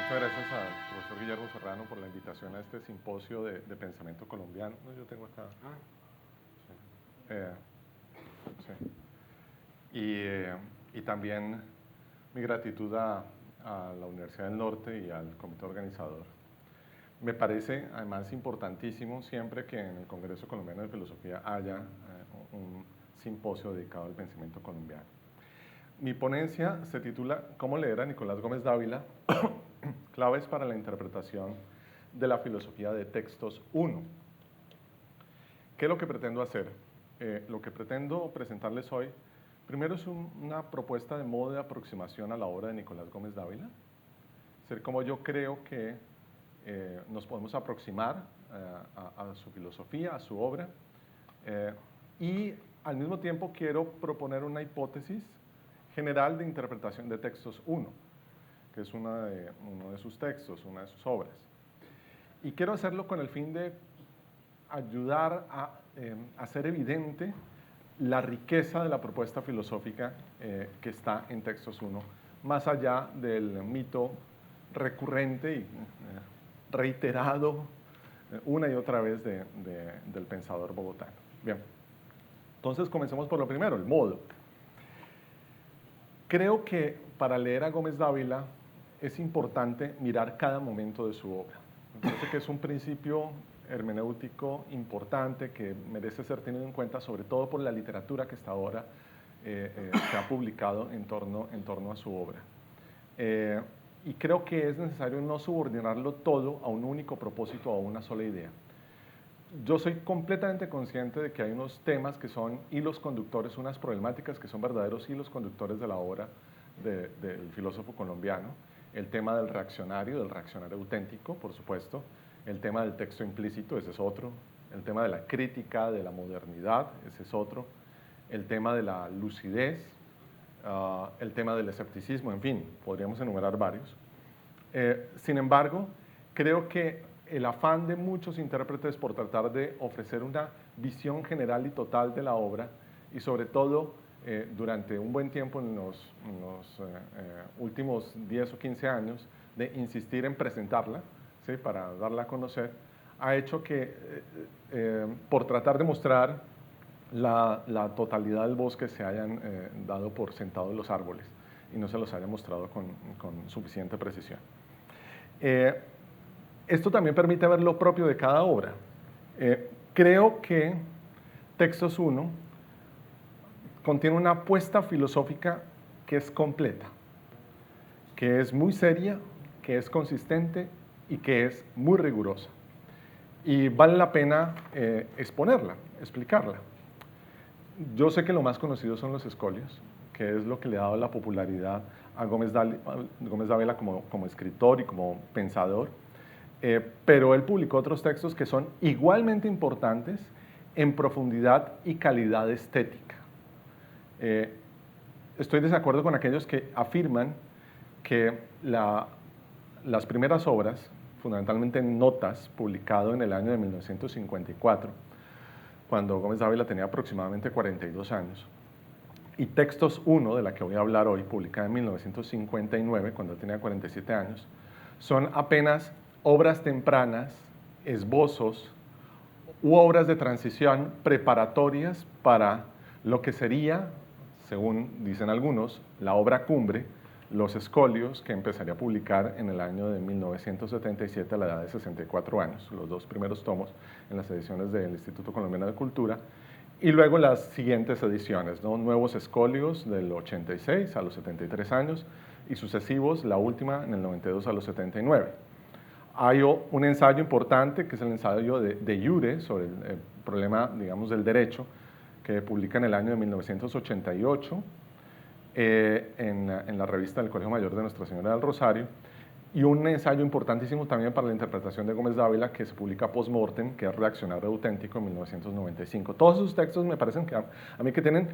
Muchas gracias al profesor Guillermo Serrano por la invitación a este simposio de pensamiento colombiano. No, yo tengo acá. Sí. Sí. Y también mi gratitud a la Universidad del Norte y al comité organizador. Me parece además importantísimo siempre que en el Congreso Colombiano de Filosofía haya un simposio dedicado al pensamiento colombiano. Mi ponencia se titula ¿Cómo leer a Nicolás Gómez Dávila? Claves para la interpretación de la filosofía de textos 1. ¿Qué es lo que pretendo hacer? Lo que pretendo presentarles hoy, primero es una propuesta de modo de aproximación a la obra de Nicolás Gómez Dávila, ser como yo creo que nos podemos aproximar a su filosofía, a su obra, y al mismo tiempo quiero proponer una hipótesis general de interpretación de textos 1, que es uno de sus textos, una de sus obras. Y quiero hacerlo con el fin de ayudar a hacer evidente la riqueza de la propuesta filosófica que está en textos 1, más allá del mito recurrente y reiterado una y otra vez del pensador bogotano. Bien, entonces comencemos por lo primero, el modo. Creo que para leer a Gómez Dávila es importante mirar cada momento de su obra. Me parece que es un principio hermenéutico importante que merece ser tenido en cuenta, sobre todo por la literatura que hasta ahora se ha publicado en torno a su obra. Y creo que es necesario no subordinarlo todo a un único propósito o a una sola idea. Yo soy completamente consciente de que hay unos temas que son hilos conductores, unas problemáticas que son verdaderos hilos conductores de la obra del filósofo colombiano. El tema del reaccionario auténtico, por supuesto. El tema del texto implícito, ese es otro. El tema de la crítica, de la modernidad, ese es otro. El tema de la lucidez, el tema del escepticismo, en fin, podríamos enumerar varios. Sin embargo, creo que el afán de muchos intérpretes por tratar de ofrecer una visión general y total de la obra, y sobre todo durante un buen tiempo en los últimos 10 o 15 años, de insistir en presentarla, ¿sí?, para darla a conocer, ha hecho que por tratar de mostrar la totalidad del bosque se hayan dado por sentado los árboles y no se los haya mostrado con suficiente precisión. Esto también permite ver lo propio de cada obra. Creo que Textos 1 contiene una apuesta filosófica que es completa, que es muy seria, que es consistente y que es muy rigurosa. Y vale la pena exponerla, explicarla. Yo sé que lo más conocido son los escolios, que es lo que le ha dado la popularidad a Gómez Dávila como escritor y como pensador. Pero él publicó otros textos que son igualmente importantes en profundidad y calidad estética. Estoy de desacuerdo con aquellos que afirman que las primeras obras, fundamentalmente Notas, publicado en el año de 1954, cuando Gómez Dávila tenía aproximadamente 42 años, y Textos 1, de la que voy a hablar hoy, publicada en 1959, cuando tenía 47 años, son apenas obras tempranas, esbozos u obras de transición preparatorias para lo que sería, según dicen algunos, la obra cumbre, Los Escolios, que empezaría a publicar en el año de 1977 a la edad de 64 años, los dos primeros tomos en las ediciones del Instituto Colombiano de Cultura, y luego las siguientes ediciones, ¿no? Nuevos Escolios del 86 a los 73 años y sucesivos, la última en el 92 a los 79. Hay un ensayo importante, que es el ensayo de Iure sobre el problema, digamos, del derecho, que publica en el año de 1988 en la revista del Colegio Mayor de Nuestra Señora del Rosario, y un ensayo importantísimo también para la interpretación de Gómez Dávila, que se publica post-mortem, que es Reaccionario auténtico, en 1995. Todos esos textos me parecen que a mí que tienen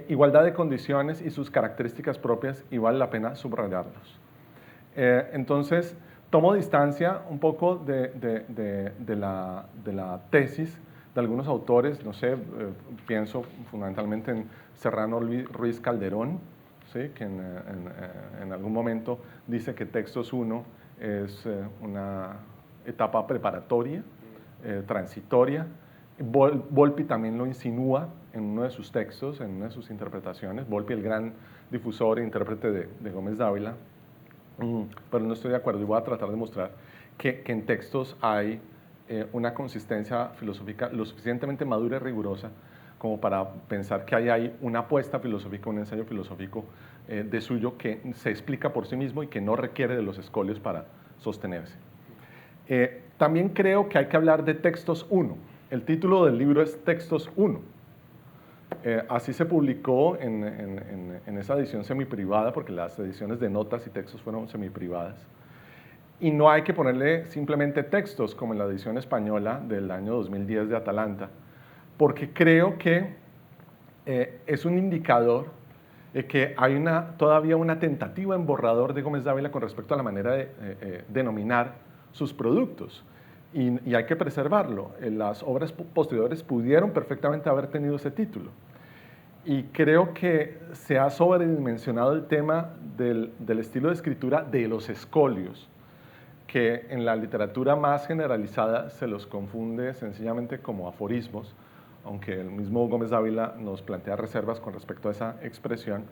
igualdad de condiciones y sus características propias, y vale la pena subrayarlos. Entonces, tomo distancia un poco de la tesis de algunos autores, no sé, pienso fundamentalmente en Serrano Ruiz Calderón, ¿sí?, que en algún momento dice que Textos 1 es una etapa preparatoria, transitoria. Volpi también lo insinúa en uno de sus textos, en una de sus interpretaciones. Volpi, el gran difusor e intérprete de Gómez Dávila, pero no estoy de acuerdo y voy a tratar de mostrar que en textos hay una consistencia filosófica lo suficientemente madura y rigurosa como para pensar que hay una apuesta filosófica, un ensayo filosófico de suyo que se explica por sí mismo y que no requiere de los escolios para sostenerse. También creo que hay que hablar de Textos 1. El título del libro es Textos 1. Así se publicó en esa edición semiprivada, porque las ediciones de notas y textos fueron semiprivadas. Y no hay que ponerle simplemente textos, como en la edición española del año 2010 de Atalanta, porque creo que es un indicador de que hay todavía una tentativa en borrador de Gómez Dávila con respecto a la manera de denominar sus productos. Y hay que preservarlo. Las obras posteriores pudieron perfectamente haber tenido ese título. Y creo que se ha sobredimensionado el tema del estilo de escritura de los escolios, que en la literatura más generalizada se los confunde sencillamente como aforismos, aunque el mismo Gómez Dávila nos plantea reservas con respecto a esa expresión,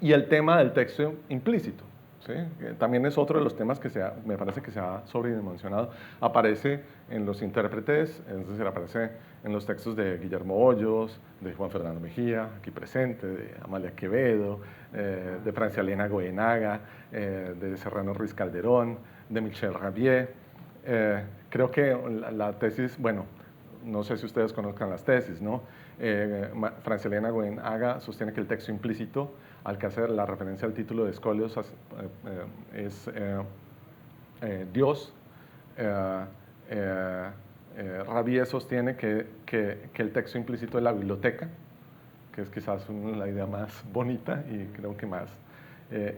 y el tema del texto implícito. ¿Sí? También es otro de los temas que me parece que se ha sobredimensionado. Aparece en los intérpretes, es decir, aparece en los textos de Guillermo Hoyos, de Juan Fernando Mejía, aquí presente, de Amalia Quevedo, de Francia Elena Goenaga, de Serrano Ruiz Calderón, de Michel Rabier. Creo que la tesis, bueno, no sé si ustedes conozcan las tesis, ¿no? Francia Elena Goenaga sostiene que el texto implícito, al que hace la referencia al título de Escolios, es Dios. Rabier sostiene que el texto implícito es la biblioteca, que es quizás la idea más bonita y creo que más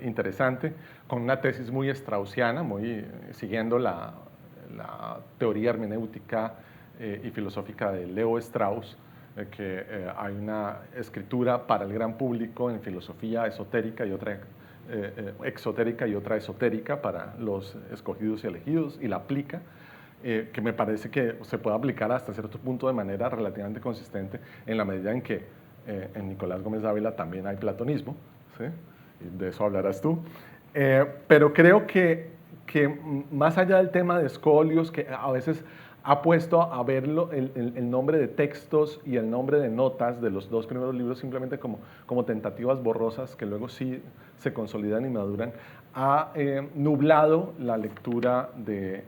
interesante, con una tesis muy straussiana, siguiendo la teoría hermenéutica y filosófica de Leo Strauss, que hay una escritura para el gran público en filosofía esotérica y otra exotérica y otra esotérica para los escogidos y elegidos, y la aplica, que me parece que se puede aplicar hasta cierto punto de manera relativamente consistente en la medida en que en Nicolás Gómez Dávila también hay platonismo, ¿sí? Y de eso hablarás tú. Pero creo que más allá del tema de escolios, que a veces ha puesto a verlo el nombre de textos y el nombre de notas de los dos primeros libros simplemente como tentativas borrosas que luego sí se consolidan y maduran, ha nublado la lectura de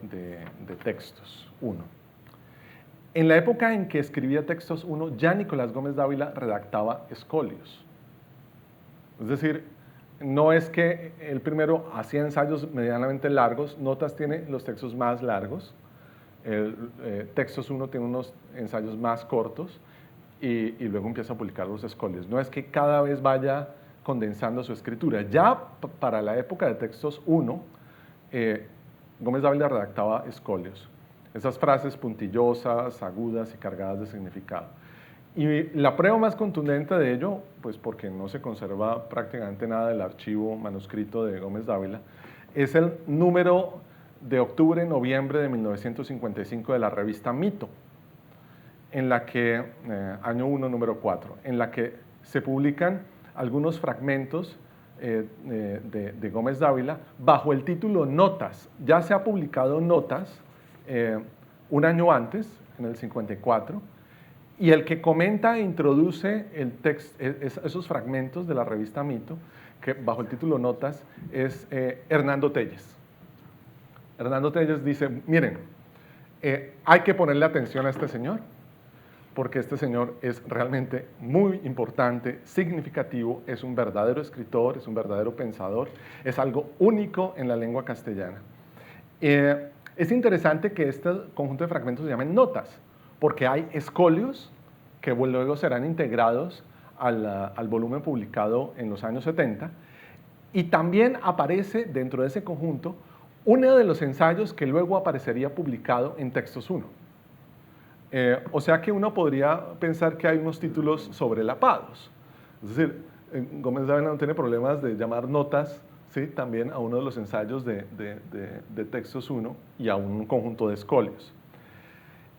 Textos 1. En la época en que escribía Textos 1, ya Nicolás Gómez Dávila redactaba escolios. Es decir, no es que el primero hacía ensayos medianamente largos, Notas tiene los textos más largos, Textos 1 tiene unos ensayos más cortos y luego empieza a publicar los escolios. No es que cada vez vaya condensando su escritura. Ya para la época de Textos 1, Gómez Dávila redactaba escolios. Esas frases puntillosas, agudas y cargadas de significado. Y la prueba más contundente de ello, pues porque no se conserva prácticamente nada del archivo manuscrito de Gómez Dávila, es el número de octubre-noviembre de 1955 de la revista Mito, en la que, año 1, número 4, en la que se publican algunos fragmentos de Gómez Dávila bajo el título Notas. Ya se ha publicado Notas un año antes, en el 54, y el que comenta e introduce esos fragmentos de la revista Mito, que bajo el título Notas, es Hernando Telles. Hernando Telles dice, miren, hay que ponerle atención a este señor, porque este señor es realmente muy importante, significativo, es un verdadero escritor, es un verdadero pensador, es algo único en la lengua castellana. Es interesante que este conjunto de fragmentos se llamen notas, porque hay escolios que luego serán integrados al volumen publicado en los años 70, y también aparece dentro de ese conjunto uno de los ensayos que luego aparecería publicado en Textos 1. O sea que uno podría pensar que hay unos títulos sobrelapados. Es decir, Gómez Dávila no tiene problemas de llamar notas ¿sí? También a uno de los ensayos de Textos 1 y a un conjunto de escolios.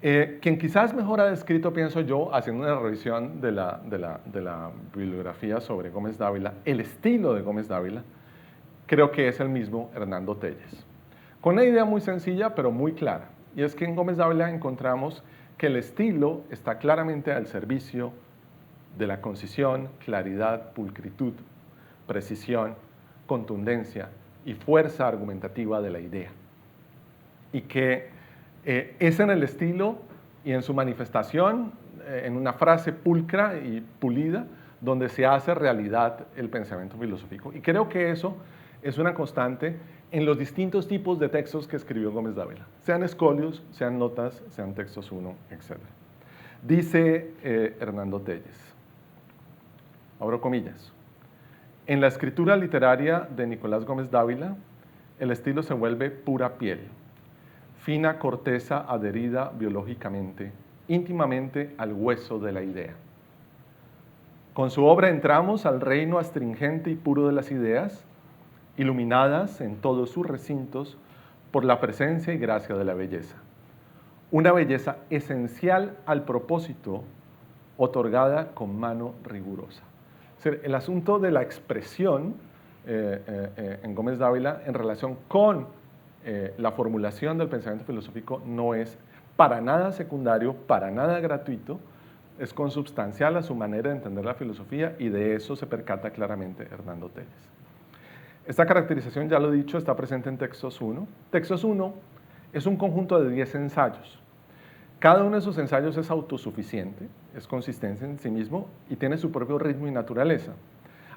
Quien quizás mejor ha descrito, pienso yo, haciendo una revisión de la bibliografía sobre Gómez Dávila, el estilo de Gómez Dávila, creo que es el mismo Hernando Telles. Con una idea muy sencilla, pero muy clara. Y es que en Gómez Dávila encontramos que el estilo está claramente al servicio de la concisión, claridad, pulcritud, precisión, contundencia y fuerza argumentativa de la idea. Y que es en el estilo y en su manifestación, en una frase pulcra y pulida, donde se hace realidad el pensamiento filosófico. Y creo que eso es una constante en los distintos tipos de textos que escribió Gómez Dávila, sean escolios, sean notas, sean Textos 1, etc. Dice Hernando Telles, abro comillas, en la escritura literaria de Nicolás Gómez Dávila, el estilo se vuelve pura piel, fina corteza adherida biológicamente, íntimamente al hueso de la idea. Con su obra entramos al reino astringente y puro de las ideas, iluminadas en todos sus recintos por la presencia y gracia de la belleza. Una belleza esencial al propósito, otorgada con mano rigurosa. El asunto de la expresión en Gómez Dávila en relación con la formulación del pensamiento filosófico no es para nada secundario, para nada gratuito, es consubstancial a su manera de entender la filosofía y de eso se percata claramente Hernando Telles. Esta caracterización, ya lo he dicho, está presente en Textos 1. Textos 1 es un conjunto de 10 ensayos. Cada uno de esos ensayos es autosuficiente, es consistente en sí mismo y tiene su propio ritmo y naturaleza.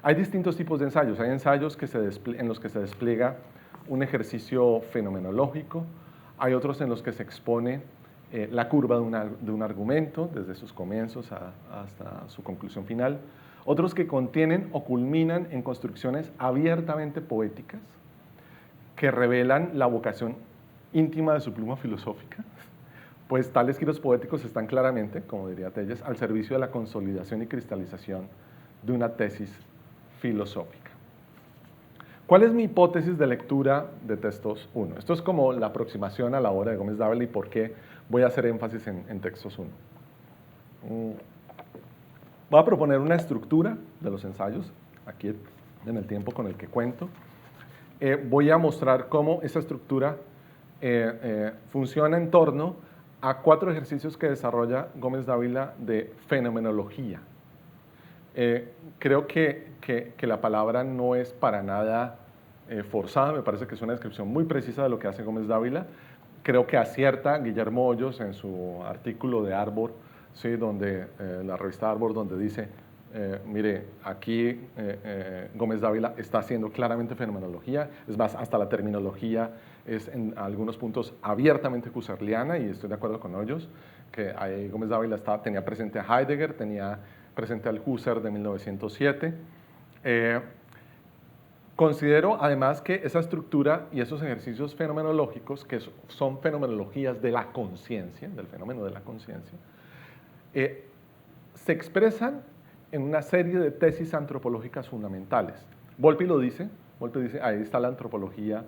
Hay distintos tipos de ensayos. Hay ensayos en los que se despliega un ejercicio fenomenológico, hay otros en los que se expone la curva de un argumento, desde sus comienzos hasta su conclusión final, otros que contienen o culminan en construcciones abiertamente poéticas que revelan la vocación íntima de su pluma filosófica, pues tales giros poéticos están claramente, como diría Telles, al servicio de la consolidación y cristalización de una tesis filosófica. ¿Cuál es mi hipótesis de lectura de Textos 1? Esto es como la aproximación a la obra de Gómez Dávila y por qué voy a hacer énfasis en Textos 1. Voy a proponer una estructura de los ensayos, aquí en el tiempo con el que cuento. Voy a mostrar cómo esa estructura funciona en torno a 4 ejercicios que desarrolla Gómez Dávila de fenomenología. Creo que la palabra no es para nada forzada, me parece que es una descripción muy precisa de lo que hace Gómez Dávila. Creo que acierta Guillermo Hoyos en su artículo de Arbor, ¿sí? Donde, la revista Arbor, donde dice, mire, aquí Gómez Dávila está haciendo claramente fenomenología, es más, hasta la terminología es en algunos puntos abiertamente husserliana, y estoy de acuerdo con Hoyos, que ahí Gómez Dávila tenía presente a Heidegger, tenía presente al Husserl de 1907. Considero además que esa estructura y esos ejercicios fenomenológicos, que son fenomenologías de la conciencia, del fenómeno de la conciencia, se expresan en una serie de tesis antropológicas fundamentales. Volpi lo dice, Volpi dice, ahí está la antropología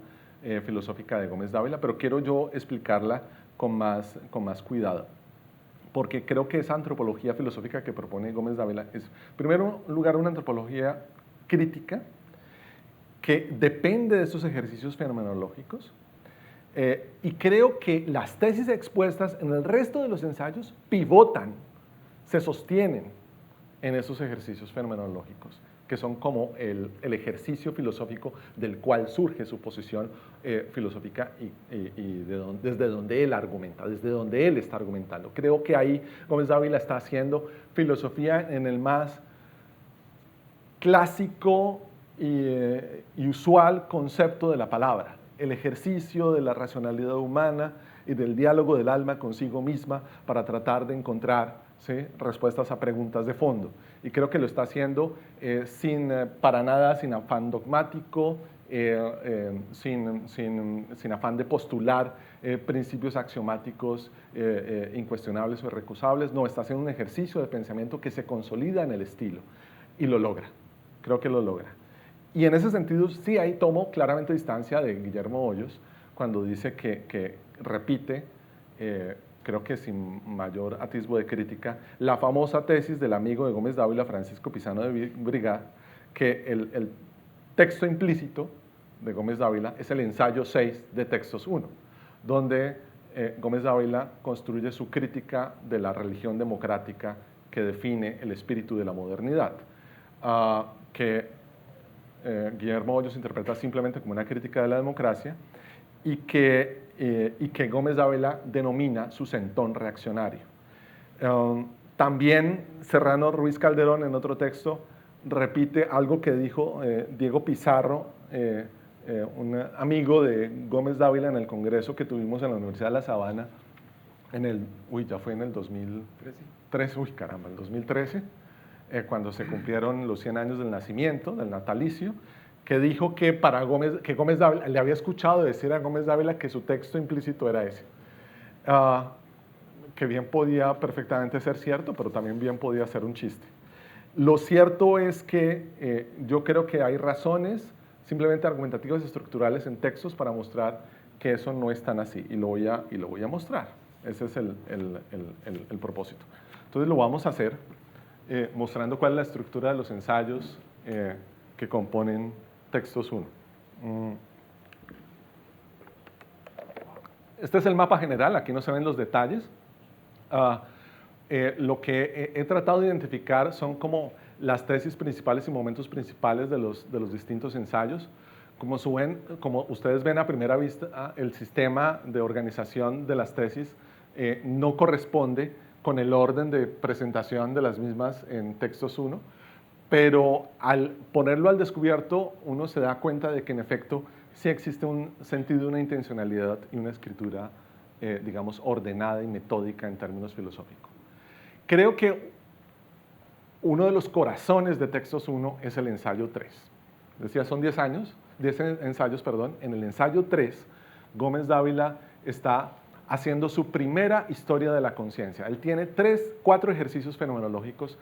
filosófica de Gómez Dávila, pero quiero yo explicarla con más cuidado, porque creo que esa antropología filosófica que propone Gómez Dávila es, en primer lugar, una antropología crítica que depende de estos ejercicios fenomenológicos, y creo que las tesis expuestas en el resto de los ensayos pivotan, se sostienen en esos ejercicios fenomenológicos, que son como el ejercicio filosófico del cual surge su posición filosófica y desde donde él argumenta, desde donde él está argumentando. Creo que ahí Gómez Dávila está haciendo filosofía en el más clásico y usual concepto de la palabra, el ejercicio de la racionalidad humana y del diálogo del alma consigo misma para tratar de encontrar, ¿sí?, respuestas a preguntas de fondo. Y creo que lo está haciendo para nada sin afán dogmático, sin afán de postular principios axiomáticos incuestionables o irrecusables. No, está haciendo un ejercicio de pensamiento que se consolida en el estilo y lo logra, creo que lo logra. Y en ese sentido, sí, ahí tomo claramente distancia de Guillermo Hoyos cuando dice que repite, creo que sin mayor atisbo de crítica, la famosa tesis del amigo de Gómez Dávila, Francisco Pizano de Brigada, que el texto implícito de Gómez Dávila es el ensayo 6 de Textos 1, donde Gómez Dávila construye su crítica de la religión democrática que define el espíritu de la modernidad, que Guillermo Hoyos interpreta simplemente como una crítica de la democracia y que Gómez Dávila denomina su sentón reaccionario. También Serrano Ruiz Calderón, en otro texto, repite algo que dijo Diego Pizarro, un amigo de Gómez Dávila en el congreso que tuvimos en la Universidad de La Sabana ya fue en el 2013, el 2013, cuando se cumplieron los 100 años del nacimiento, del natalicio, que dijo que Gómez Dávila, le había escuchado decir a Gómez Dávila que su texto implícito era ese. Que bien podía perfectamente ser cierto, pero también bien podía ser un chiste. Lo cierto es que yo creo que hay razones simplemente argumentativas y estructurales en textos para mostrar que eso no es tan así, y lo voy a mostrar. Ese es el propósito. Entonces lo vamos a hacer mostrando cuál es la estructura de los ensayos que componen Textos 1. Este es el mapa general, aquí no se ven los detalles. Lo que he tratado de identificar son como las tesis principales y momentos principales de los distintos ensayos. Como ustedes ven a primera vista, el sistema de organización de las tesis no corresponde con el orden de presentación de las mismas en Textos 1, pero al ponerlo al descubierto uno se da cuenta de que en efecto sí existe un sentido, una intencionalidad y una escritura, digamos, ordenada y metódica en términos filosóficos. Creo que uno de los corazones de Textos 1 es el ensayo 3. Decía, son 10 ensayos. En el ensayo 3, Gómez Dávila está haciendo su primera historia de la conciencia. Él tiene 4 ejercicios fenomenológicos,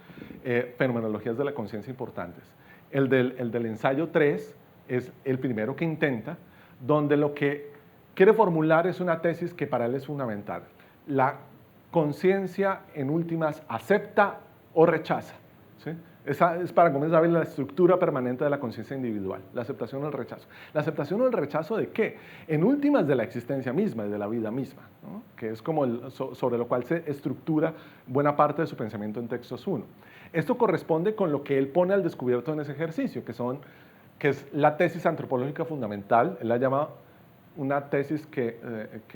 fenomenologías de la conciencia importantes. El del ensayo 3 es el primero que intenta, donde lo que quiere formular es una tesis que para él es fundamental. La conciencia, en últimas, acepta o rechaza. ¿Sí? Esa es para Gómez Dávila la estructura permanente de la conciencia individual, la aceptación o el rechazo. ¿La aceptación o el rechazo de qué? En últimas, de la existencia misma y de la vida misma, ¿no? Que es como sobre lo cual se estructura buena parte de su pensamiento en Textos 1. Esto corresponde con lo que él pone al descubierto en ese ejercicio, que es la tesis antropológica fundamental. Él la llama una tesis que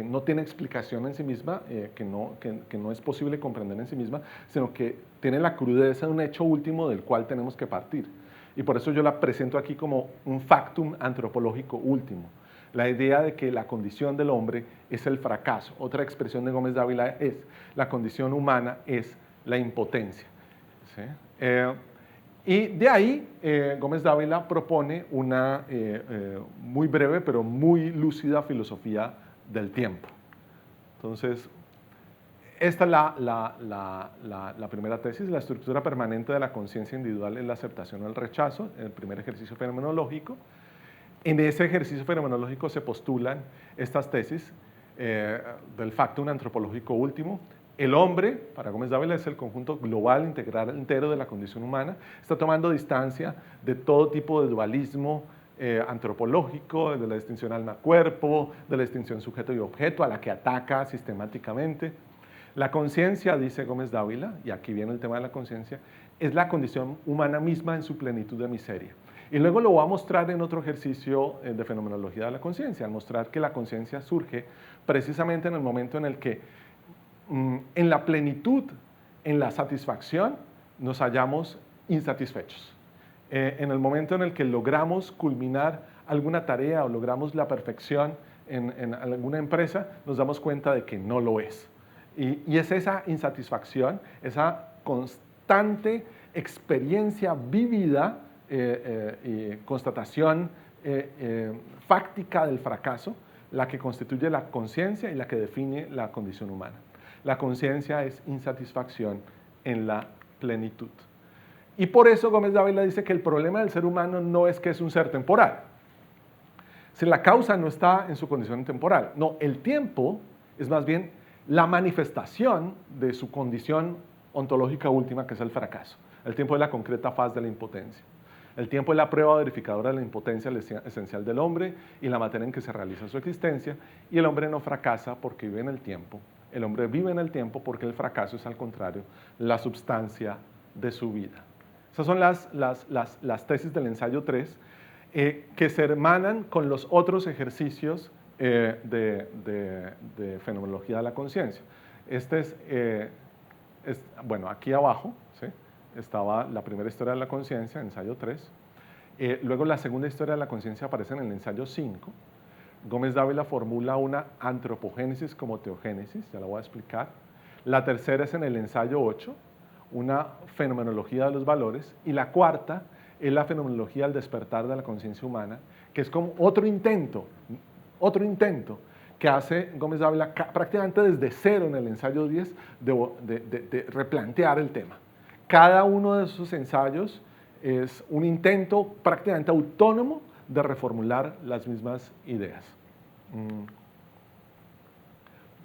no tiene explicación en sí misma, que no es posible comprender en sí misma, sino que tiene la crudeza de un hecho último del cual tenemos que partir. Y por eso yo la presento aquí como un factum antropológico último. La idea de que la condición del hombre es el fracaso. Otra expresión de Gómez Dávila es, la condición humana es la impotencia. ¿Sí? Y de ahí Gómez Dávila propone una muy breve pero muy lúcida filosofía del tiempo. Entonces, esta es la primera tesis, la estructura permanente de la conciencia individual es la aceptación o el rechazo, el primer ejercicio fenomenológico. En ese ejercicio fenomenológico se postulan estas tesis del factum antropológico último. El hombre, para Gómez Dávila, es el conjunto global, integral, entero de la condición humana. Está tomando distancia de todo tipo de dualismo antropológico, de la distinción alma-cuerpo, de la distinción sujeto y objeto, a la que ataca sistemáticamente. La conciencia, dice Gómez Dávila, y aquí viene el tema de la conciencia, es la condición humana misma en su plenitud de miseria. Y luego lo voy a mostrar en otro ejercicio de fenomenología de la conciencia, al mostrar que la conciencia surge precisamente en el momento en el que en la plenitud, en la satisfacción, nos hallamos insatisfechos. En el momento en el que logramos culminar alguna tarea o logramos la perfección en alguna empresa, nos damos cuenta de que no lo es. Y es esa insatisfacción, esa constante experiencia vívida y constatación fáctica del fracaso, la que constituye la conciencia y la que define la condición humana. La conciencia es insatisfacción en la plenitud. Y por eso Gómez Dávila dice que el problema del ser humano no es que es un ser temporal. Si la causa no está en su condición temporal. No, el tiempo es más bien la manifestación de su condición ontológica última, que es el fracaso. El tiempo es la concreta faz de la impotencia. El tiempo es la prueba verificadora de la impotencia esencial del hombre y la materia en que se realiza su existencia. Y el hombre no fracasa porque vive en el tiempo. El hombre vive en el tiempo porque el fracaso es, al contrario, la substancia de su vida. Esas son las tesis del ensayo 3, que se hermanan con los otros ejercicios de fenomenología de la conciencia. Bueno, aquí abajo, ¿sí?, estaba la primera historia de la conciencia, ensayo 3. Luego la segunda historia de la conciencia aparece en el ensayo 5. Gómez Dávila formula una antropogénesis como teogénesis, ya la voy a explicar. La tercera es en el ensayo 8, una fenomenología de los valores. Y la cuarta es la fenomenología del despertar de la conciencia humana, que es como otro intento que hace Gómez Dávila prácticamente desde cero en el ensayo 10 de replantear el tema. Cada uno de esos ensayos es un intento prácticamente autónomo de reformular las mismas ideas.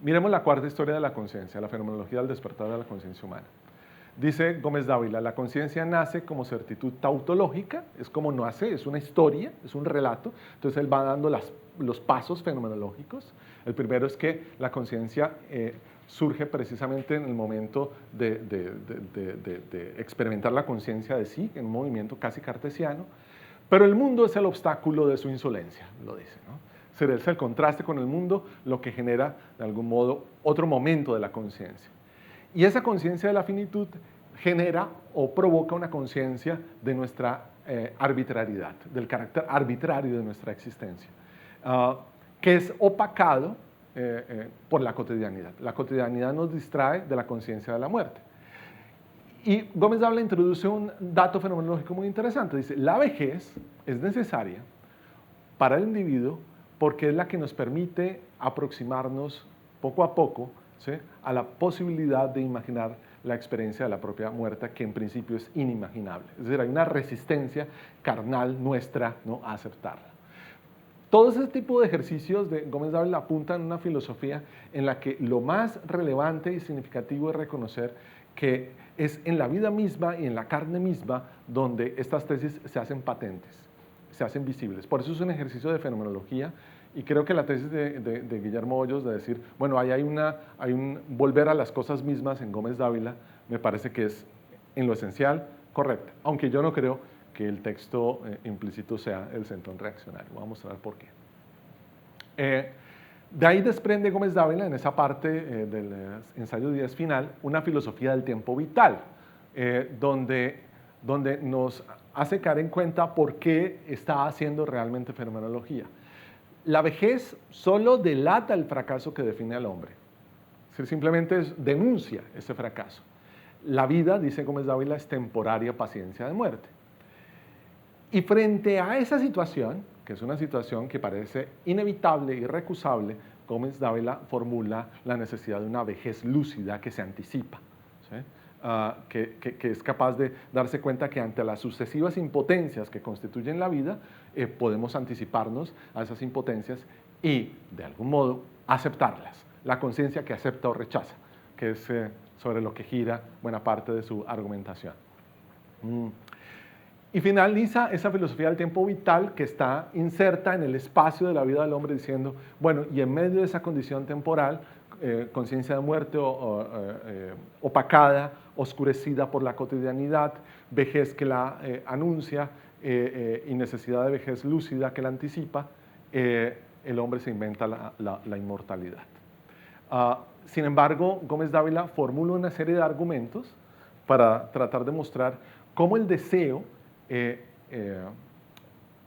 Miremos la cuarta historia de la conciencia, la fenomenología del despertar de la conciencia humana. Dice Gómez Dávila, la conciencia nace como certitud tautológica, es como nace, es una historia, es un relato, entonces él va dando los pasos fenomenológicos. El primero es que la conciencia surge precisamente en el momento de experimentar la conciencia de sí, en un movimiento casi cartesiano, pero el mundo es el obstáculo de su insolencia, lo dice, ¿no? Es el contraste con el mundo lo que genera, de algún modo, otro momento de la conciencia. Y esa conciencia de la finitud genera o provoca una conciencia de nuestra arbitrariedad, del carácter arbitrario de nuestra existencia, que es opacado por la cotidianidad. La cotidianidad nos distrae de la conciencia de la muerte. Y Gómez Dávila introduce un dato fenomenológico muy interesante. Dice, la vejez es necesaria para el individuo porque es la que nos permite aproximarnos poco a poco, ¿sí?, a la posibilidad de imaginar la experiencia de la propia muerte, que en principio es inimaginable. Es decir, hay una resistencia carnal nuestra, ¿no?, a aceptarla. Todo ese tipo de ejercicios de Gómez Dávila apuntan a una filosofía en la que lo más relevante y significativo es reconocer que es en la vida misma y en la carne misma donde estas tesis se hacen patentes, se hacen visibles. Por eso es un ejercicio de fenomenología, y creo que la tesis de Guillermo Hoyos de decir, bueno, hay un volver a las cosas mismas en Gómez Dávila, me parece que es en lo esencial correcta, aunque yo no creo que el texto implícito sea el centrón reaccionario. Voy a mostrar por qué. De ahí desprende Gómez Dávila, en esa parte del ensayo 10 final, una filosofía del tiempo vital, donde nos hace caer en cuenta por qué está haciendo realmente fenomenología. La vejez solo delata el fracaso que define al hombre. Es decir, simplemente denuncia ese fracaso. La vida, dice Gómez Dávila, es temporaria paciencia de muerte. Y frente a esa situación, que es una situación que parece inevitable, irrecusable, Gómez Dávila formula la necesidad de una vejez lúcida que se anticipa, ¿sí?, que es capaz de darse cuenta que ante las sucesivas impotencias que constituyen la vida, podemos anticiparnos a esas impotencias y, de algún modo, aceptarlas. La conciencia que acepta o rechaza, que es sobre lo que gira buena parte de su argumentación. Y finaliza esa filosofía del tiempo vital que está inserta en el espacio de la vida del hombre diciendo, bueno, y en medio de esa condición temporal, conciencia de muerte opacada, oscurecida por la cotidianidad, vejez que la anuncia y necesidad de vejez lúcida que la anticipa, el hombre se inventa la inmortalidad. Sin embargo, Gómez Dávila formula una serie de argumentos para tratar de mostrar cómo el deseo,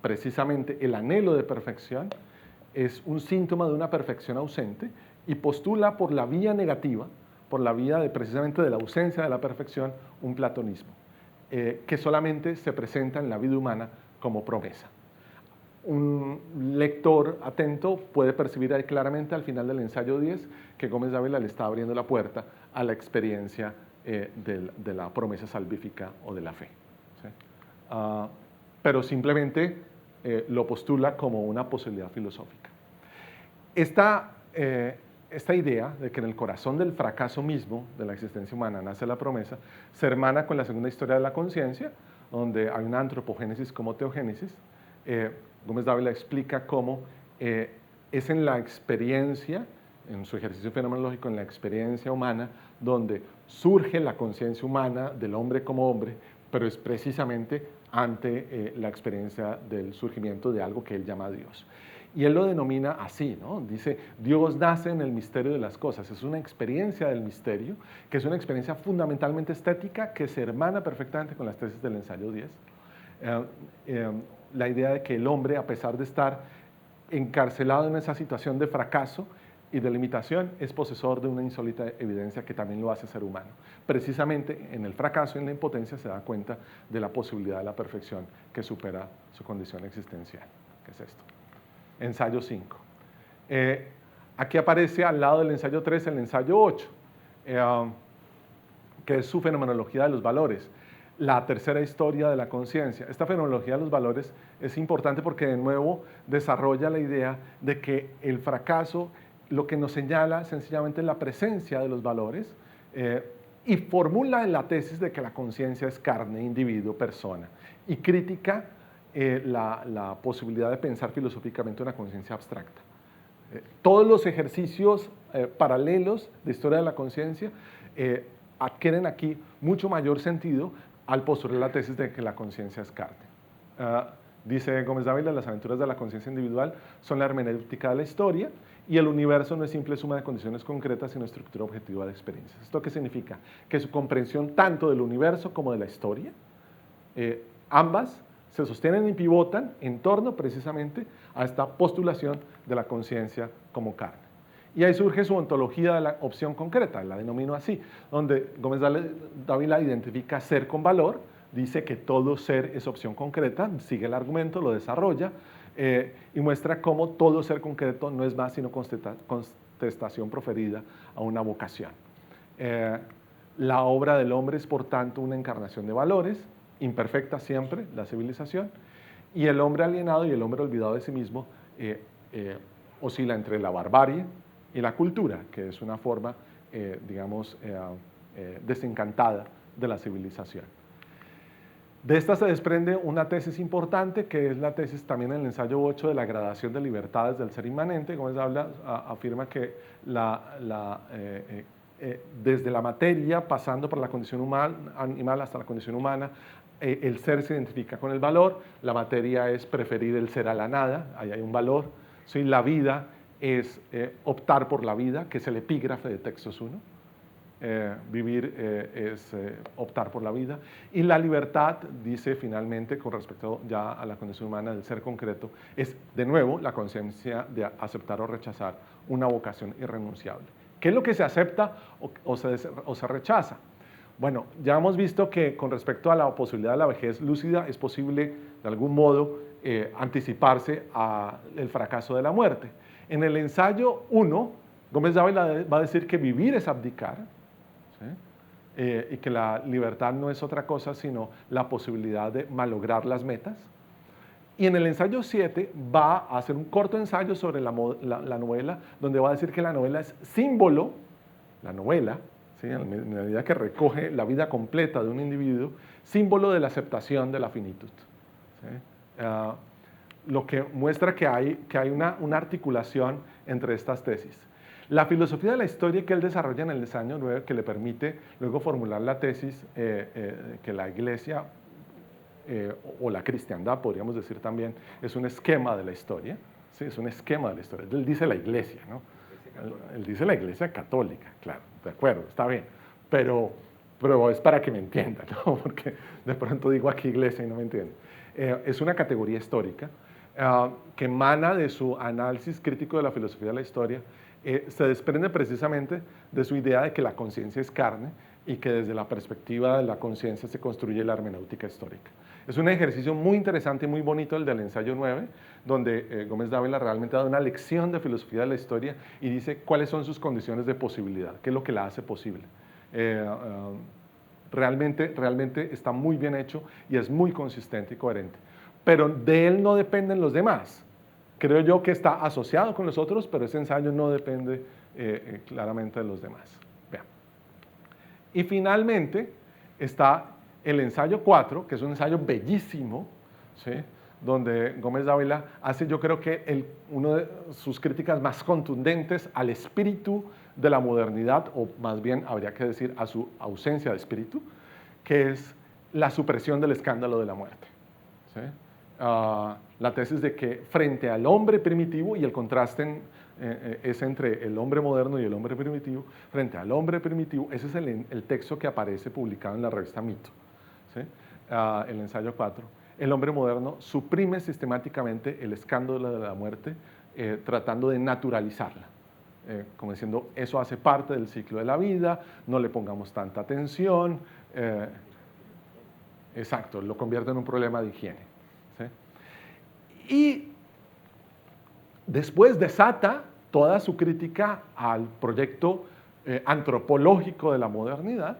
precisamente el anhelo de perfección, es un síntoma de una perfección ausente y postula por la vía negativa, por la vía precisamente de la ausencia de la perfección, un platonismo, que solamente se presenta en la vida humana como promesa. Un lector atento puede percibir ahí claramente al final del ensayo 10 que Gómez Dávila le está abriendo la puerta a la experiencia de la promesa salvífica o de la fe. ¿sí? Pero simplemente lo postula como una posibilidad filosófica. Esta idea de que en el corazón del fracaso mismo de la existencia humana nace la promesa, se hermana con la segunda historia de la conciencia, donde hay una antropogénesis como teogénesis. Gómez Dávila explica cómo es en la experiencia, en su ejercicio fenomenológico, en la experiencia humana, donde surge la conciencia humana del hombre como hombre, pero es precisamente ante la experiencia del surgimiento de algo que él llama Dios. Y él lo denomina así, ¿no? Dice, Dios nace en el misterio de las cosas. Es una experiencia del misterio, que es una experiencia fundamentalmente estética, que se hermana perfectamente con las tesis del ensayo 10. La idea de que el hombre, a pesar de estar encarcelado en esa situación de fracaso y de limitación, es posesor de una insólita evidencia que también lo hace ser humano. Precisamente en el fracaso y en la impotencia se da cuenta de la posibilidad de la perfección que supera su condición existencial. ¿Qué es esto? Ensayo 5. Aquí aparece al lado del ensayo 3 el ensayo 8, que es su fenomenología de los valores, la tercera historia de la conciencia. Esta fenomenología de los valores es importante porque de nuevo desarrolla la idea de que el fracaso lo que nos señala sencillamente es la presencia de los valores y formula la tesis de que la conciencia es carne, individuo, persona, y critica la posibilidad de pensar filosóficamente una conciencia abstracta. Todos los ejercicios paralelos de historia de la conciencia adquieren aquí mucho mayor sentido al postular la tesis de que la conciencia es carne. Dice Gómez Dávila, las aventuras de la conciencia individual son la hermenéutica de la historia y el universo no es simple suma de condiciones concretas, sino estructura objetiva de experiencias. ¿Esto qué significa? Que su comprensión tanto del universo como de la historia, ambas se sostienen y pivotan en torno precisamente a esta postulación de la conciencia como carne. Y ahí surge su ontología de la opción concreta, la denomino así, donde Gómez Dávila identifica ser con valor, dice que todo ser es opción concreta, sigue el argumento, lo desarrolla y muestra cómo todo ser concreto no es más sino contestación proferida a una vocación. La obra del hombre es por tanto una encarnación de valores, imperfecta siempre, la civilización, y el hombre alienado y el hombre olvidado de sí mismo oscila entre la barbarie y la cultura, que es una forma, digamos, desencantada de la civilización. De esta se desprende una tesis importante, que es la tesis también en el ensayo 8 de la gradación de libertades del ser inmanente. Gómez afirma que desde la materia, pasando por la condición animal hasta la condición humana, el ser se identifica con el valor, la materia es preferir el ser a la nada, ahí hay un valor, ¿sí? La vida es optar por la vida, que es el epígrafe de Textos 1, vivir es optar por la vida, y la libertad, dice finalmente, con respecto ya a la condición humana del ser concreto, es de nuevo la conciencia de aceptar o rechazar una vocación irrenunciable. ¿Qué es lo que se acepta o se rechaza? Bueno, ya hemos visto que con respecto a la posibilidad de la vejez lúcida es posible de algún modo anticiparse al fracaso de la muerte. En el ensayo 1, Gómez Dávila va a decir que vivir es abdicar, ¿sí? Y que la libertad no es otra cosa sino la posibilidad de malograr las metas. Y en el ensayo 7 va a hacer un corto ensayo sobre la novela, donde va a decir que la novela es símbolo, la novela, ¿sí? En la medida que recoge la vida completa de un individuo, símbolo de la aceptación de la finitud. ¿Sí? Lo que muestra que hay una articulación entre estas tesis. La filosofía de la historia que él desarrolla en el ensayo 9, que le permite luego formular la tesis que la Iglesia o la cristiandad, podríamos decir también, es un esquema de la historia, ¿sí? Es un esquema de la historia. Él dice la Iglesia, ¿no? Él dice la Iglesia católica, claro, de acuerdo, está bien, pero es para que me entiendan, ¿no? Porque de pronto digo aquí Iglesia y no me entienden. Es una categoría histórica que emana de su análisis crítico de la filosofía de la historia, se desprende precisamente de su idea de que la conciencia es carne y que desde la perspectiva de la conciencia se construye la hermenéutica histórica. Es un ejercicio muy interesante y muy bonito el del ensayo 9, donde Gómez Dávila realmente da una lección de filosofía de la historia y dice cuáles son sus condiciones de posibilidad, qué es lo que la hace posible. Realmente está muy bien hecho y es muy consistente y coherente. Pero de él no dependen los demás. Creo yo que está asociado con los otros, pero ese ensayo no depende claramente de los demás. Vean. Y finalmente está el ensayo 4, que es un ensayo bellísimo, ¿sí? Donde Gómez Dávila hace, yo creo que una de sus críticas más contundentes al espíritu de la modernidad, o más bien habría que decir a su ausencia de espíritu, que es la supresión del escándalo de la muerte. ¿Sí? La tesis de que frente al hombre primitivo, y el contraste es entre el hombre moderno y el hombre primitivo, frente al hombre primitivo, ese es el texto que aparece publicado en la revista Mito, ¿sí? El ensayo 4. El hombre moderno suprime sistemáticamente el escándalo de la muerte, tratando de naturalizarla, como diciendo, eso hace parte del ciclo de la vida, no le pongamos tanta atención, exacto, lo convierte en un problema de higiene. ¿Sí? Y después desata toda su crítica al proyecto antropológico de la modernidad,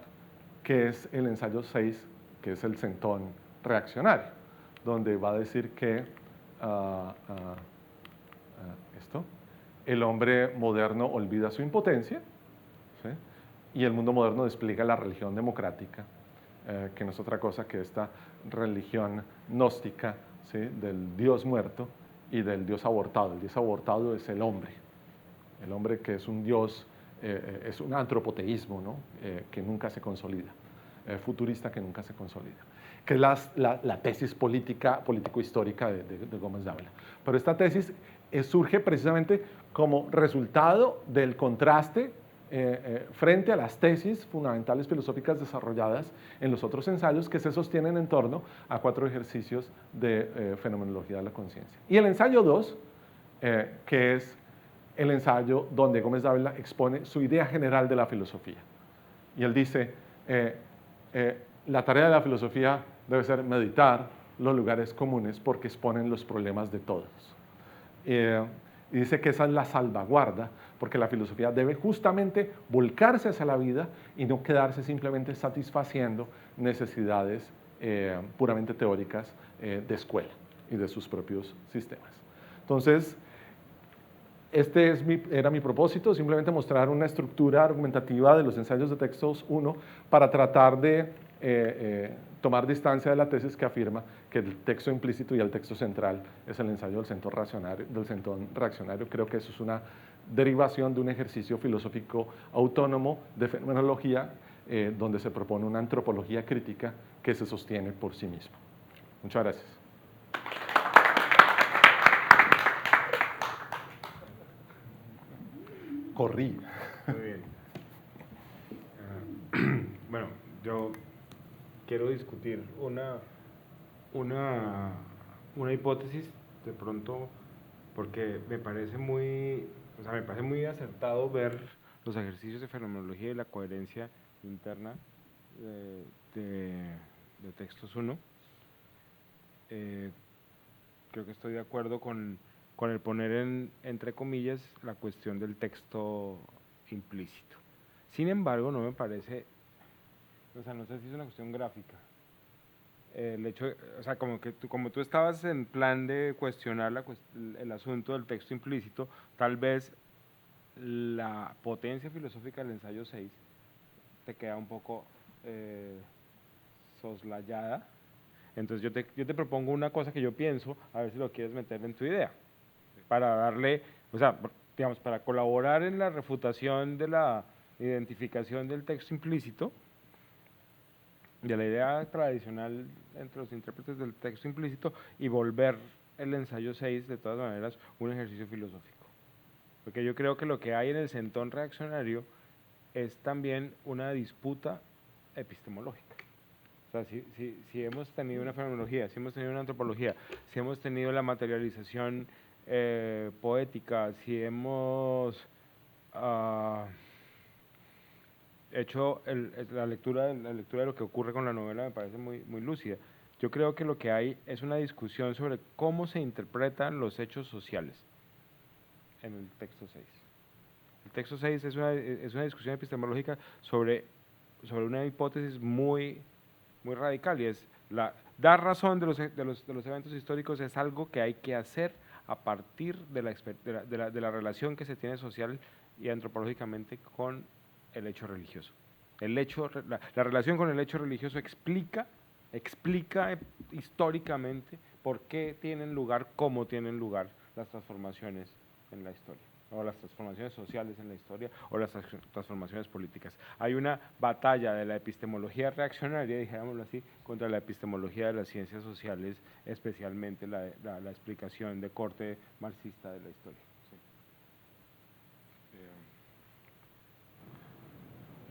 que es el ensayo 6, que es el centón reaccionario, donde va a decir que el hombre moderno olvida su impotencia, ¿sí? Y el mundo moderno despliega la religión democrática, que no es otra cosa que esta religión gnóstica, ¿sí? Del Dios muerto y del Dios abortado. El Dios abortado es el hombre que es un Dios, es un antropoteísmo, ¿no? Que nunca se consolida, futurista que nunca se consolida, que es la tesis político-histórica de Gómez Dávila. Pero esta tesis surge precisamente como resultado del contraste frente a las tesis fundamentales filosóficas desarrolladas en los otros ensayos que se sostienen en torno a 4 ejercicios de fenomenología de la conciencia. Y el ensayo 2, que es el ensayo donde Gómez Dávila expone su idea general de la filosofía. Y él dice, la tarea de la filosofía debe ser meditar los lugares comunes porque exponen los problemas de todos. Y dice que esa es la salvaguarda, porque la filosofía debe justamente volcarse hacia la vida y no quedarse simplemente satisfaciendo necesidades puramente teóricas de escuela y de sus propios sistemas. Entonces, era mi propósito, simplemente mostrar una estructura argumentativa de los ensayos de textos 1 para tratar de tomar distancia de la tesis que afirma que el texto implícito y el texto central es el ensayo del centón reaccionario. Creo que eso es una derivación de un ejercicio filosófico autónomo de fenomenología donde se propone una antropología crítica que se sostiene por sí mismo. Muchas gracias. Corrí. Muy bien. Bueno, yo quiero discutir una hipótesis de pronto porque me parece muy acertado ver los ejercicios de fenomenología y la coherencia interna de textos 1. Creo que estoy de acuerdo con el poner entre comillas la cuestión del texto implícito. Sin embargo, no me parece, o sea, no sé si es una cuestión gráfica. El hecho, o sea, como tú estabas en plan de cuestionar el asunto del texto implícito, tal vez la potencia filosófica del ensayo 6 te queda un poco soslayada. Entonces yo te propongo una cosa que yo pienso, a ver si lo quieres meter en tu idea, para darle, o sea, digamos, para colaborar en la refutación de la identificación del texto implícito, de la idea tradicional entre los intérpretes del texto implícito, y volver el ensayo 6, de todas maneras, un ejercicio filosófico. Porque yo creo que lo que hay en el centón reaccionario es también una disputa epistemológica. O sea, si hemos tenido una fenomenología, si hemos tenido una antropología, si hemos tenido la materialización poética, si hemos hecho la lectura de lo que ocurre con la novela, me parece muy, muy lúcida. Yo creo que lo que hay es una discusión sobre cómo se interpretan los hechos sociales en el texto 6. El texto 6 es una discusión epistemológica sobre sobre una hipótesis muy, muy radical, y es dar razón de los eventos históricos es algo que hay que hacer a partir de la relación que se tiene social y antropológicamente con el hecho religioso. La relación con el hecho religioso explica históricamente por qué tienen lugar, cómo tienen lugar las transformaciones en la historia, o las transformaciones sociales en la historia, o las transformaciones políticas. Hay una batalla de la epistemología reaccionaria, digámoslo así, contra la epistemología de las ciencias sociales, especialmente la explicación de corte marxista de la historia.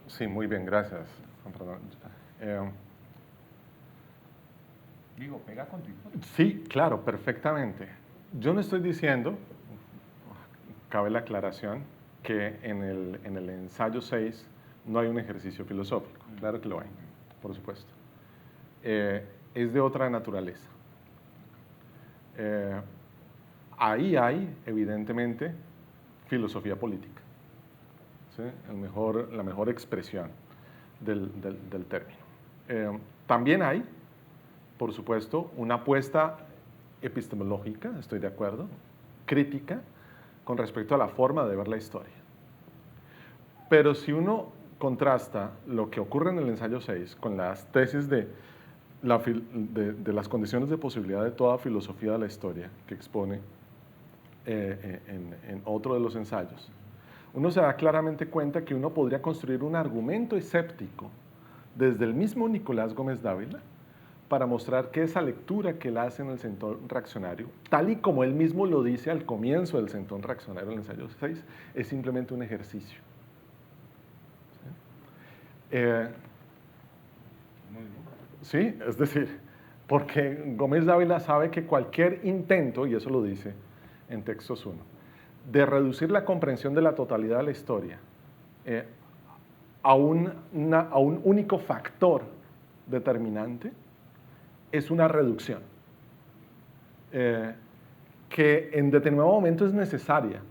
Sí, muy bien, gracias. Perdón. Digo, pega con tu hipótesis. Sí, claro, perfectamente. Yo no estoy diciendo, cabe la aclaración, que en el ensayo 6 no hay un ejercicio filosófico. Claro que lo hay, por supuesto. Es de otra naturaleza. Ahí hay, evidentemente, filosofía política. ¿Sí? La mejor expresión del término. También hay, por supuesto, una apuesta epistemológica, estoy de acuerdo, crítica, con respecto a la forma de ver la historia. Pero si uno contrasta lo que ocurre en el ensayo 6 con las tesis de las condiciones de posibilidad de toda filosofía de la historia que expone en otro de los ensayos, uno se da claramente cuenta que uno podría construir un argumento escéptico desde el mismo Nicolás Gómez Dávila para mostrar que esa lectura que él hace en el Centón Reaccionario, tal y como él mismo lo dice al comienzo del Centón Reaccionario, en el ensayo 6, es simplemente un ejercicio. ¿Sí? Es decir, porque Gómez Dávila sabe que cualquier intento, y eso lo dice en Textos 1, de reducir la comprensión de la totalidad de la historia a un único factor determinante, es una reducción que en determinado momento es necesaria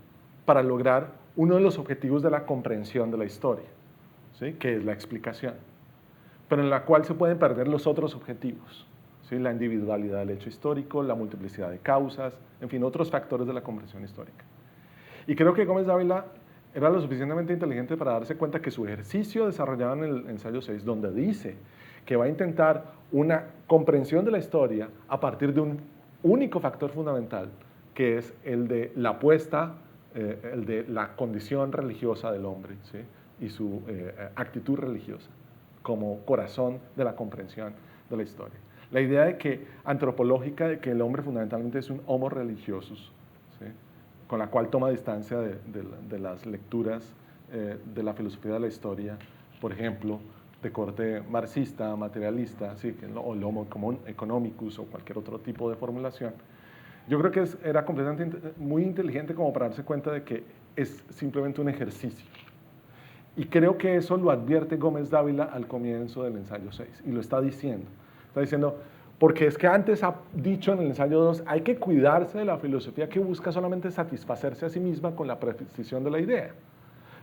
para lograr uno de los objetivos de la comprensión de la historia, ¿sí? Que es la explicación, pero en la cual se pueden perder los otros objetivos, ¿sí? La individualidad del hecho histórico, la multiplicidad de causas, en fin, otros factores de la comprensión histórica. Y creo que Gómez Dávila era lo suficientemente inteligente para darse cuenta que su ejercicio desarrollado en el ensayo 6, donde dice que va a intentar una comprensión de la historia a partir de un único factor fundamental, que es el de la apuesta, el de la condición religiosa del hombre, ¿sí? Y su actitud religiosa como corazón de la comprensión de la historia. La idea de que, antropológica, de que el hombre fundamentalmente es un homo religiosus, ¿sí? Con la cual toma distancia de las lecturas de la filosofía de la historia, por ejemplo, de corte marxista, materialista, ¿sí? O el homo economicus o cualquier otro tipo de formulación. Yo creo que era completamente muy inteligente como para darse cuenta de que es simplemente un ejercicio. Y creo que eso lo advierte Gómez Dávila al comienzo del ensayo 6, y lo está diciendo. Está diciendo, porque es que antes ha dicho en el ensayo 2, hay que cuidarse de la filosofía que busca solamente satisfacerse a sí misma con la precisión de la idea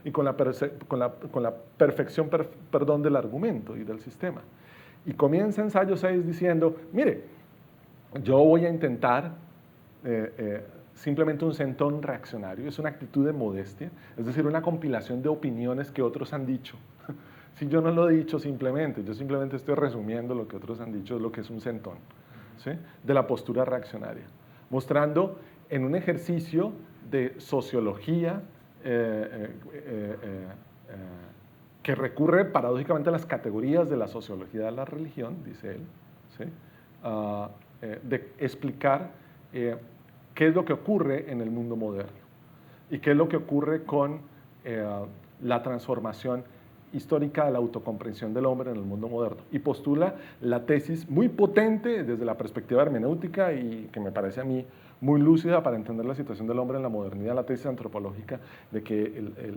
y con la perfección del argumento y del sistema. Y comienza ensayo 6 diciendo, mire, yo voy a intentar simplemente un centón reaccionario, es una actitud de modestia, es decir, una compilación de opiniones que otros han dicho. Si yo no lo he dicho simplemente, yo simplemente estoy resumiendo lo que otros han dicho, es lo que es un centón, ¿sí? De la postura reaccionaria, mostrando en un ejercicio de sociología que recurre paradójicamente a las categorías de la sociología de la religión, dice él, ¿sí? De explicar qué es lo que ocurre en el mundo moderno y qué es lo que ocurre con la transformación histórica de la autocomprensión del hombre en el mundo moderno, y postula la tesis muy potente desde la perspectiva hermenéutica y que me parece a mí muy lúcida para entender la situación del hombre en la modernidad, la tesis antropológica de que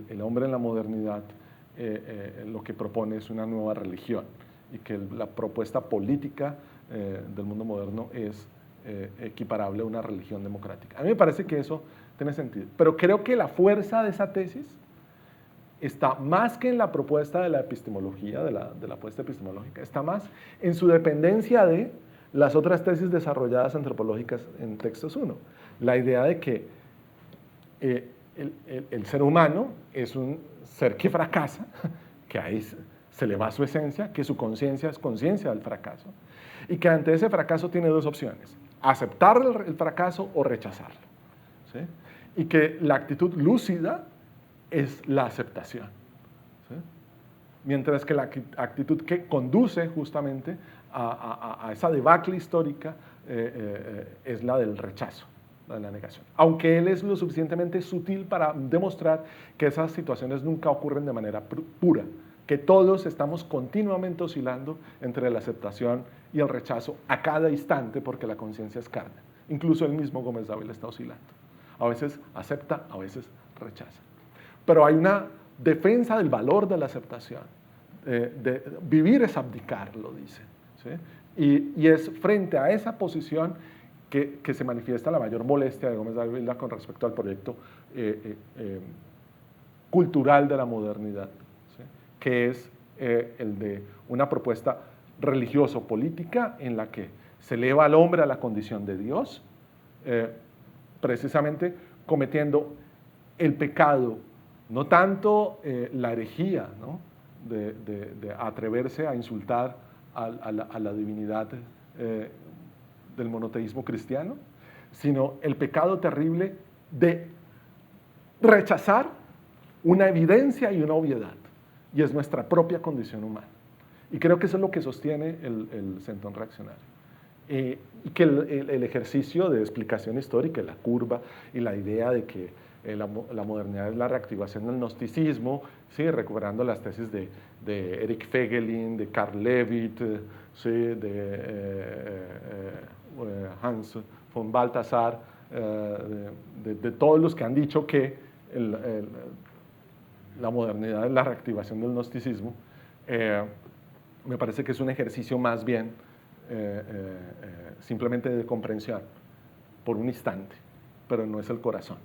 el hombre en la modernidad lo que propone es una nueva religión y que la propuesta política del mundo moderno es equiparable a una religión democrática. A mí me parece que eso tiene sentido, pero creo que la fuerza de esa tesis está más que en la propuesta de la epistemología, de la apuesta epistemológica, está más en su dependencia de las otras tesis desarrolladas antropológicas en Textos 1. La idea de que el ser humano es un ser que fracasa, que ahí se le va su esencia, que su conciencia es conciencia del fracaso, y que ante ese fracaso tiene dos opciones: aceptar el fracaso o rechazarlo, ¿sí? Y que la actitud lúcida es la aceptación, ¿sí? Mientras que la actitud que conduce justamente a esa debacle histórica es la del rechazo, la de la negación. Aunque él es lo suficientemente sutil para demostrar que esas situaciones nunca ocurren de manera pura, que todos estamos continuamente oscilando entre la aceptación y el rechazo a cada instante, porque la conciencia es carne. Incluso el mismo Gómez Dávila está oscilando. A veces acepta, a veces rechaza. Pero hay una defensa del valor de la aceptación. Vivir es abdicar, lo dice, ¿sí? Y es frente a esa posición que se manifiesta la mayor molestia de Gómez Dávila con respecto al proyecto cultural de la modernidad, ¿sí? Que es el de una propuesta religioso-política en la que se eleva al hombre a la condición de Dios, precisamente cometiendo el pecado, no tanto la herejía, ¿no? de atreverse a insultar a la divinidad del monoteísmo cristiano, sino el pecado terrible de rechazar una evidencia y una obviedad, y es nuestra propia condición humana. Y creo que eso es lo que sostiene el centón reaccionario. Y que el ejercicio de explicación histórica, la curva y la idea de que la modernidad es la reactivación del gnosticismo, ¿sí? Recuperando las tesis de Eric Feigelin, de Karl Levitt, ¿sí? de Hans von Balthasar, de todos los que han dicho que la modernidad es la reactivación del gnosticismo. Me parece que es un ejercicio más bien simplemente de comprensión por un instante, pero no es el corazón.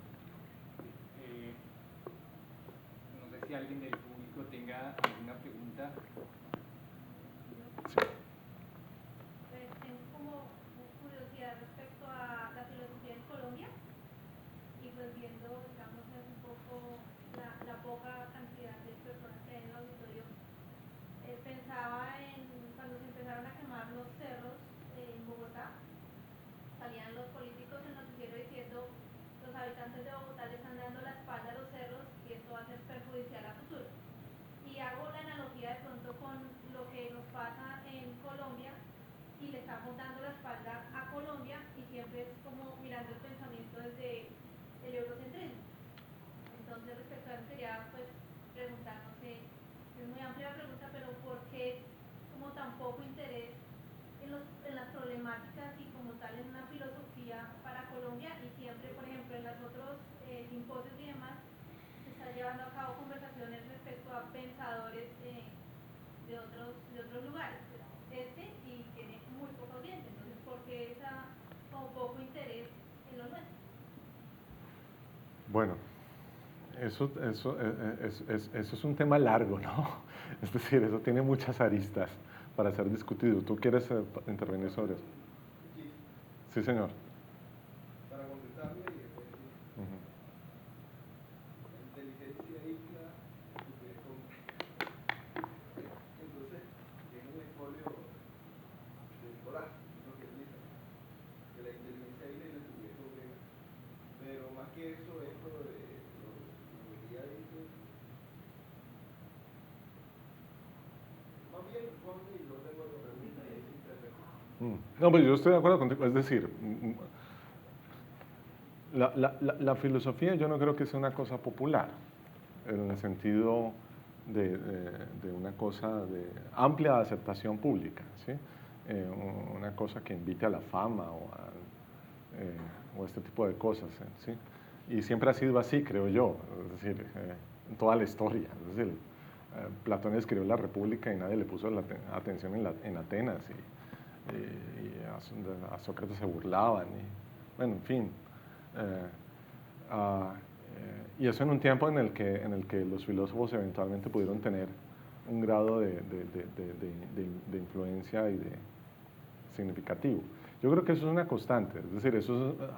No sé si alguien del público tenga alguna pregunta. Sí. Tengo como curiosidad respecto a la filosofía en Colombia, y pues viendo, digamos, un poco la poca cantidad de personas que hay en el auditorio, pensaba en cuando se empezaron a quemar los cerros en Bogotá. Salían los políticos en el noticiero diciendo: los habitantes de Bogotá le están dando la espalda a los cerros y esto va a ser perjudicial a futuro. Y hago la analogía de pronto con lo que nos pasa en Colombia, y le estamos dando la espalda a Colombia, y siempre es como mirando el pensamiento desde el eurocentrismo. Entonces, respecto a eso quería pues preguntar, no sé, es muy amplia la pregunta, pero ¿por qué como tan poco interés en las problemáticas y como tal en una filosofía para Colombia, y siempre, por ejemplo, en los otros simposios y demás, se están llevando a cabo conversaciones respecto a pensadores de otros lugares? Pues, y tiene muy poco audiencia, entonces, ¿por qué esa como poco interés en lo nuestro? Bueno, eso es un tema largo, ¿no? Es decir, eso tiene muchas aristas para ser discutido. ¿Tú quieres intervenir sobre eso? Sí, señor. Para contestarle, la inteligencia isla, entonces es un escolio de Nicolás, lo que dice, que la inteligencia isla y el sujeto obrera. Pero más que eso, esto de lo que ya dice, más bien, Juan, y yo tengo otra pregunta y es interpretación. No, pues yo estoy de acuerdo contigo. Es decir, la filosofía yo no creo que sea una cosa popular, en el sentido de una cosa de amplia aceptación pública, ¿sí? Una cosa que invite a la fama o este tipo de cosas, ¿sí? Y siempre ha sido así, creo yo, es decir, en toda la historia. Es decir, Platón escribió La República y nadie le puso la atención en Atenas, y a Sócrates se burlaban, y bueno, en fin. Y eso en un tiempo en el que los filósofos eventualmente pudieron tener un grado de influencia y de significativo. Yo creo que eso es una constante, es decir,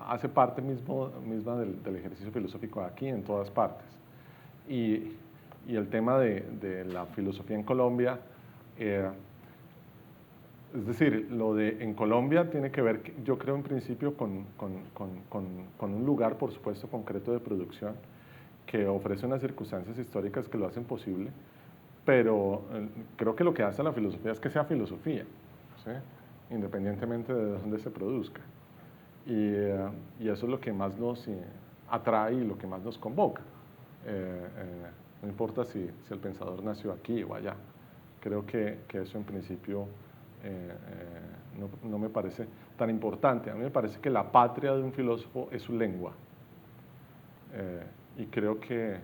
hace parte misma del ejercicio filosófico aquí en todas partes. Y el tema de la filosofía en Colombia, es decir, lo de en Colombia tiene que ver, yo creo en principio, con un lugar, por supuesto, concreto de producción, que ofrece unas circunstancias históricas que lo hacen posible, pero creo que lo que hace la filosofía es que sea filosofía, ¿sí? Independientemente de dónde se produzca. Y eso es lo que más nos atrae y lo que más nos convoca. No importa si el pensador nació aquí o allá. Creo que eso en principio no me parece tan importante. A mí me parece que la patria de un filósofo es su lengua. Y creo que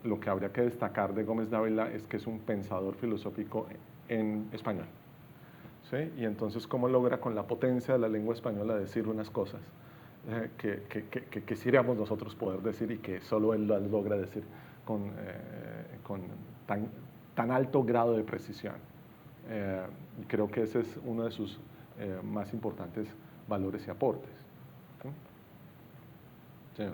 lo que habría que destacar de Gómez Dávila es que es un pensador filosófico en español. ¿Sí? Y entonces, ¿cómo logra con la potencia de la lengua española decir unas cosas que quisiéramos nosotros poder decir y que solo él las logra decir con tan alto grado de precisión? Y creo que ese es uno de sus más importantes valores y aportes. ¿Sí? Señor.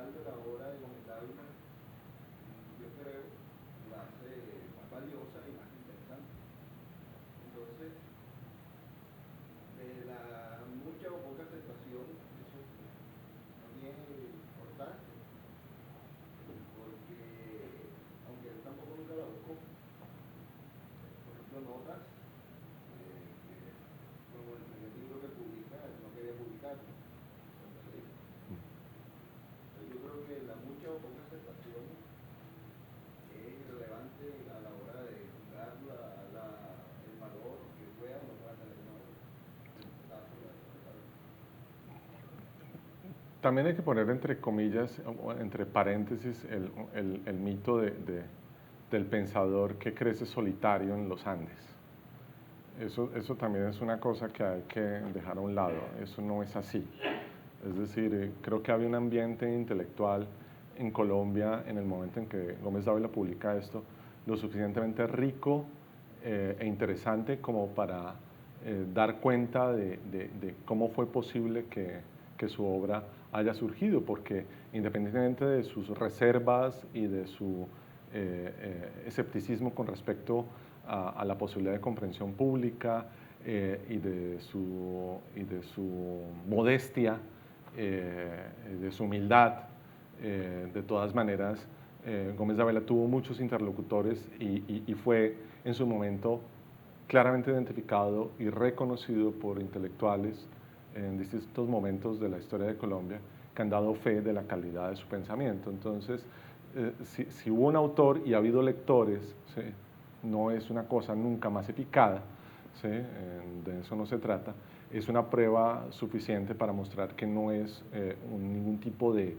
De la obra de Gómez Dávila, yo creo, la hace más valiosa y más interesante. Entonces, de la mucha o poca aceptación, eso también es importante, porque aunque él tampoco nunca lo buscó, por ejemplo, notas, como el primer libro que publica, no quería publicarlo. Yo creo que la mucha o poca aceptación es relevante a la hora de juzgar el valor que pueda o no pueda tener una obra. También hay que poner entre comillas, entre paréntesis, el mito del pensador que crece solitario en los Andes. Eso también es una cosa que hay que dejar a un lado. Eso no es así. Es decir, creo que había un ambiente intelectual en Colombia en el momento en que Gómez Dávila publica esto, lo suficientemente rico e interesante como para dar cuenta de cómo fue posible que su obra haya surgido, porque independientemente de sus reservas y de su escepticismo con respecto a la posibilidad de comprensión pública y de su modestia, de su humildad, de todas maneras, Gómez Dávila tuvo muchos interlocutores y fue en su momento claramente identificado y reconocido por intelectuales en distintos momentos de la historia de Colombia que han dado fe de la calidad de su pensamiento. Entonces, si hubo un autor y ha habido lectores, ¿sí? No es una cosa nunca masificada, ¿sí? De eso no se trata, es una prueba suficiente para mostrar que no es ningún tipo de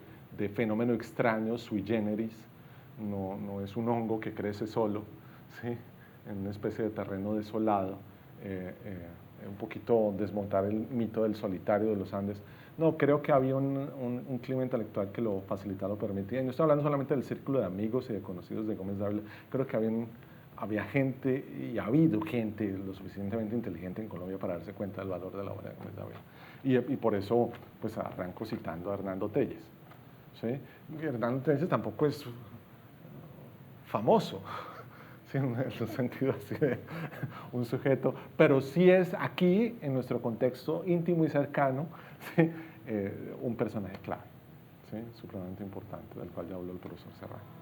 fenómeno extraño sui generis, no es un hongo que crece solo, ¿sí? En una especie de terreno desolado, un poquito desmontar el mito del solitario de los Andes. No, creo que había un clima intelectual que lo facilitaba, lo permitía. Y no estoy hablando solamente del círculo de amigos y de conocidos de Gómez Dávila, creo que había gente y ha habido gente lo suficientemente inteligente en Colombia para darse cuenta del valor de la obra de Gómez Dávila. Y por eso pues arranco citando a Hernando Telles. ¿Sí? Hernando Telles tampoco es famoso, ¿sí? En el sentido así de un sujeto, pero sí es aquí, en nuestro contexto íntimo y cercano, ¿sí? Un personaje clave, ¿sí? Supremamente importante, del cual ya habló el profesor Serrano.